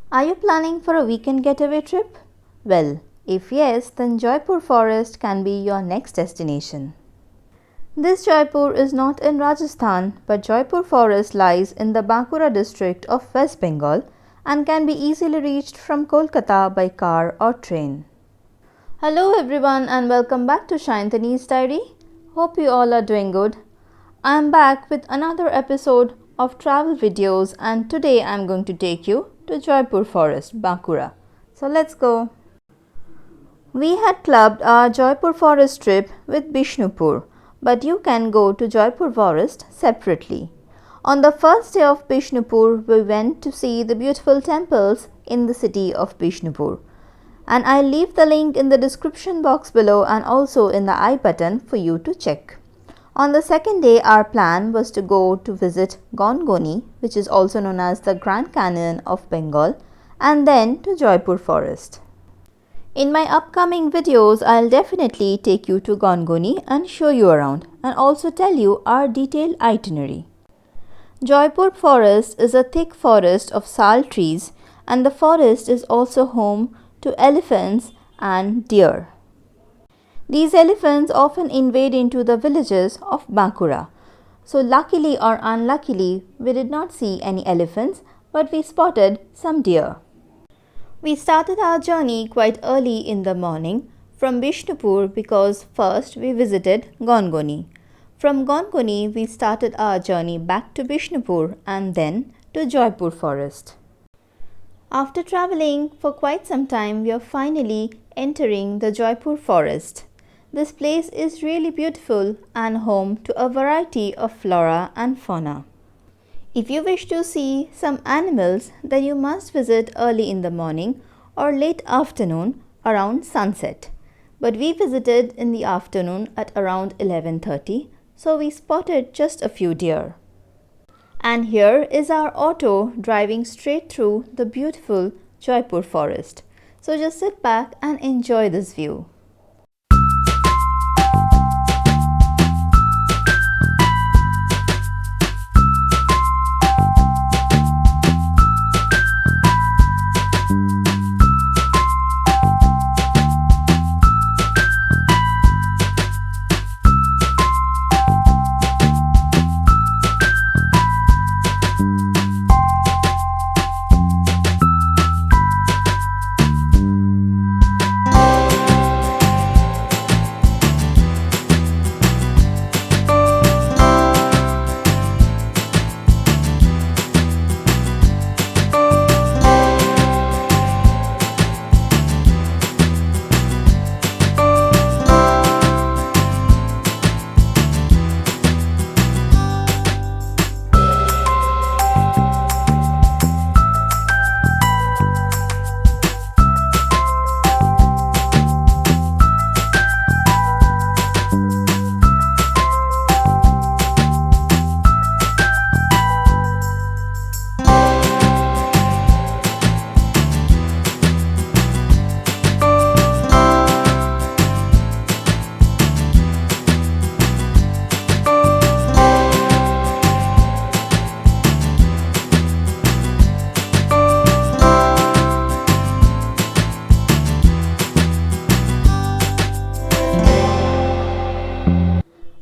Are you planning for a weekend getaway trip? Well, if yes, then Jaipur Forest can be your next destination. This Jaipur is not in Rajasthan, but Jaipur Forest lies in the Bankura district of West Bengal and can be easily reached from Kolkata by car or train. Hello everyone and welcome back to Shantani's Diary. Hope you all are doing good. I am back with another episode of travel videos and today I am going to take you to Jaipur Forest, Bankura. So let's go. We had clubbed our Jaipur Forest trip with Bishnupur, but you can go to Jaipur Forest separately. On the first day of Bishnupur, we went to see the beautiful temples in the city of Bishnupur. And I'll leave the link in the description box below and also in the I button for you to check. On the second day, our plan was to go to visit Gongoni, which is also known as the Grand Canyon of Bengal, and then to Jaipur Forest. In my upcoming videos, I'll definitely take you to Gongoni and show you around and also tell you our detailed itinerary. Jaipur Forest is a thick forest of sal trees and the forest is also home to elephants and deer. These elephants often invade into the villages of Bankura. So luckily or unluckily, we did not see any elephants, but we spotted some deer. We started our journey quite early in the morning from Bishnupur because first we visited Gongoni. From Gongoni, we started our journey back to Bishnupur and then to Jaipur Forest. After traveling for quite some time, we are finally entering the Jaipur Forest. This place is really beautiful and home to a variety of flora and fauna. If you wish to see some animals, then you must visit early in the morning or late afternoon around sunset. But we visited in the afternoon at around 11:30, so we spotted just a few deer. And here is our auto driving straight through the beautiful Jaipur Forest. So just sit back and enjoy this view.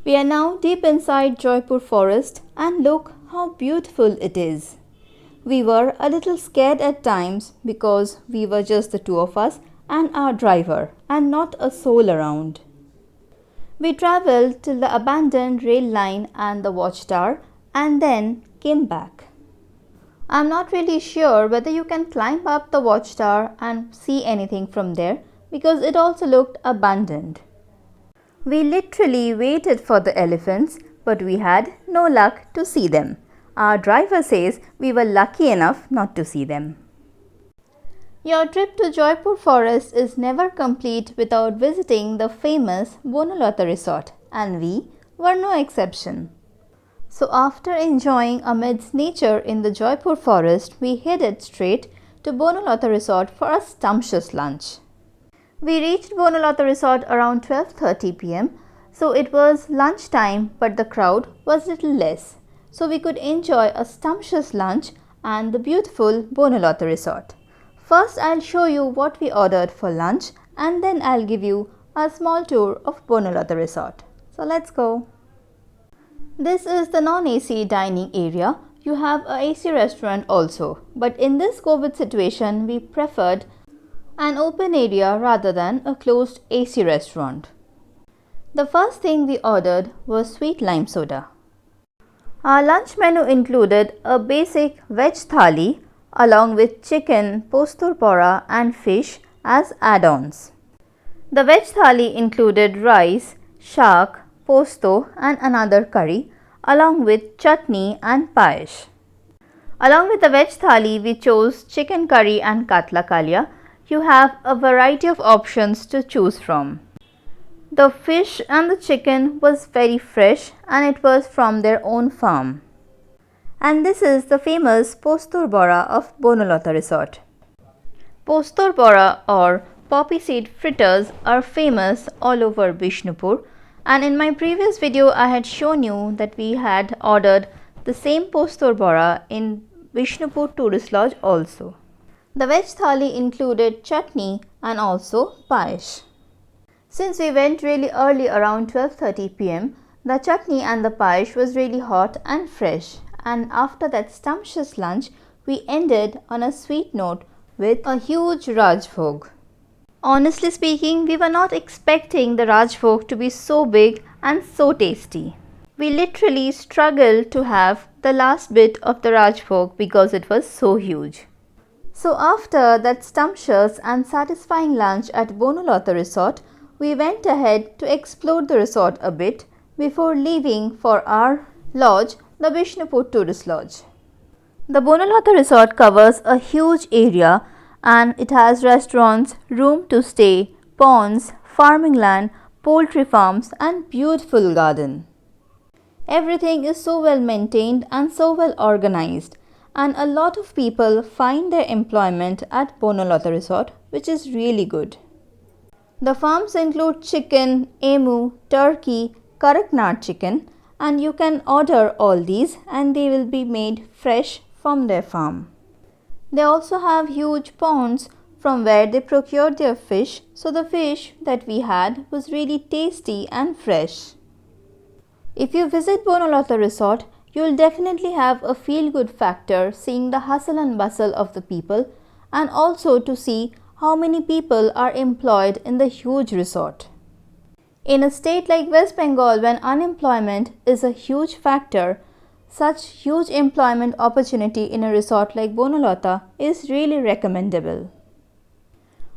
We are now deep inside Jaipur Forest and look how beautiful it is. We were a little scared at times because we were just the two of us and our driver and not a soul around. We travelled till the abandoned rail line and the watchtower and then came back. I'm not really sure whether you can climb up the watchtower and see anything from there because it also looked abandoned. We literally waited for the elephants, but we had no luck to see them. Our driver says we were lucky enough not to see them. Your trip to Jaipur Forest is never complete without visiting the famous Bonalata Resort, and we were no exception. So after enjoying amidst nature in the Jaipur Forest, we headed straight to Bonalata Resort for a sumptuous lunch. We reached Bonalata Resort around 12:30 p.m. So it was lunchtime, but the crowd was little less. So we could enjoy a sumptuous lunch and the beautiful Bonalata Resort. First, I'll show you what we ordered for lunch and then I'll give you a small tour of Bonalata Resort. So let's go. This is the non-AC dining area. You have a AC restaurant also, but in this COVID situation, we preferred an open area rather than a closed AC restaurant. The first thing we ordered was sweet lime soda. Our lunch menu included a basic veg thali along with chicken, postur bora and fish as add-ons. The veg thali included rice, shak, posto and another curry along with chutney and payesh. Along with the veg thali, we chose chicken curry and katla kalia. You have a variety of options to choose from. The fish and the chicken was very fresh and it was from their own farm. And this is the famous postur bora of Bonalata Resort. Postur bora or poppy seed fritters are famous all over Bishnupur, and in my previous video I had shown you that we had ordered the same postur bora in Bishnupur Tourist Lodge also. The veg thali included chutney and also payesh. Since we went really early around 12:30 p.m, the chutney and the payesh was really hot and fresh, and after that sumptuous lunch we ended on a sweet note with a huge Rajbhog. Honestly speaking, we were not expecting the Rajbhog to be so big and so tasty. We literally struggled to have the last bit of the Rajbhog because it was so huge. So after that sumptuous and satisfying lunch at Bonalata Resort, we went ahead to explore the resort a bit before leaving for our lodge, the Bishnupur Tourist Lodge. The Bonalata Resort covers a huge area and it has restaurants, room to stay, ponds, farming land, poultry farms and beautiful garden. Everything is so well maintained and so well organized, and a lot of people find their employment at Bonalata Resort, which is really good. The farms include chicken, emu, turkey, Karaknad chicken, and you can order all these and they will be made fresh from their farm. They also have huge ponds from where they procure their fish, so the fish that we had was really tasty and fresh. If you visit Bonalata Resort, you will definitely have a feel-good factor seeing the hustle and bustle of the people and also to see how many people are employed in the huge resort. In a state like West Bengal, when unemployment is a huge factor, such huge employment opportunity in a resort like Bonalata is really recommendable.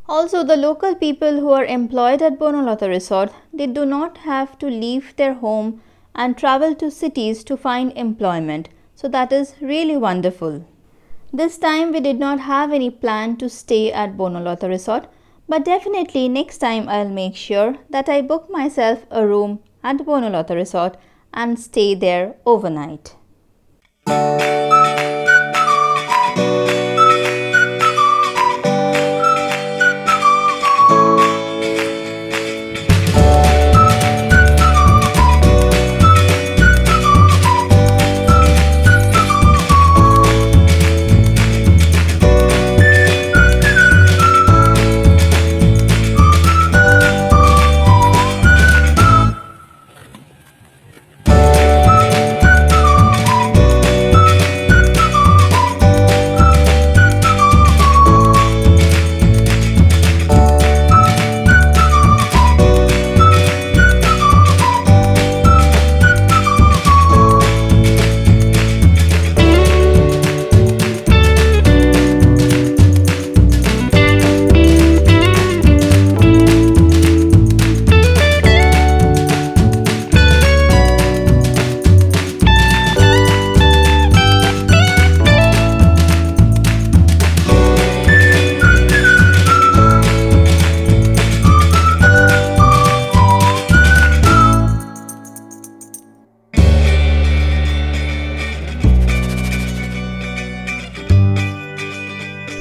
Also, the local people who are employed at Bonalata Resort, they do not have to leave their home and travel to cities to find employment. So that is really wonderful. This time we did not have any plan to stay at Bonalata Resort, but definitely next time I'll make sure that I book myself a room at Bonalata Resort and stay there overnight.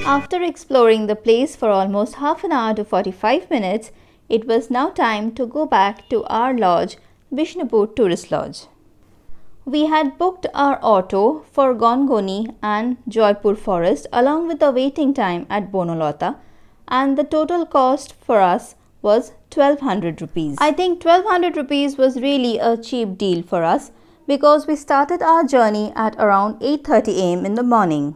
After exploring the place for almost half an hour to 45 minutes, it was now time to go back to our lodge, Bishnupur Tourist Lodge. We had booked our auto for Gongoni and Jaipur Forest along with the waiting time at Bonalota, and the total cost for us was 1200 rupees. I think 1200 rupees was really a cheap deal for us because we started our journey at around 8:30 am in the morning.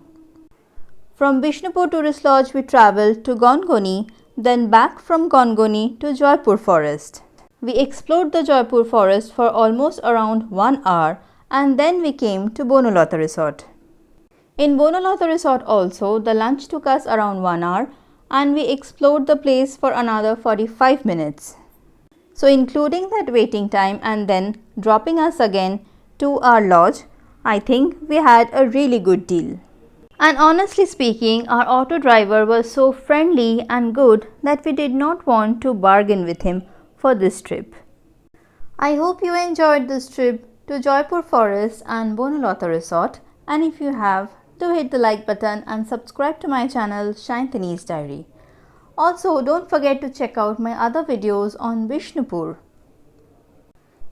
From Bishnupur Tourist Lodge we travelled to Gongoni, then back from Gongoni to Jaipur Forest. We explored the Jaipur Forest for almost around 1 hour and then we came to Bonalota Resort. In Bonalota Resort also, the lunch took us around 1 hour and we explored the place for another 45 minutes. So including that waiting time and then dropping us again to our lodge, I think we had a really good deal. And honestly speaking, our auto driver was so friendly and good that we did not want to bargain with him for this trip. I hope you enjoyed this trip to Jaipur Forest and Bonalota Resort, and if you have, do hit the like button and subscribe to my channel Shantani's Diary. Also, don't forget to check out my other videos on Bishnupur.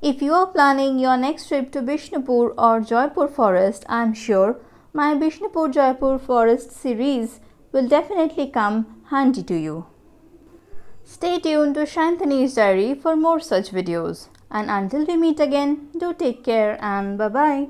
If you are planning your next trip to Bishnupur or Jaipur Forest, I am sure my Bishnupur Jaipur Forest series will definitely come handy to you. Stay tuned to Shantani's Diary for more such videos. And until we meet again, do take care and bye-bye.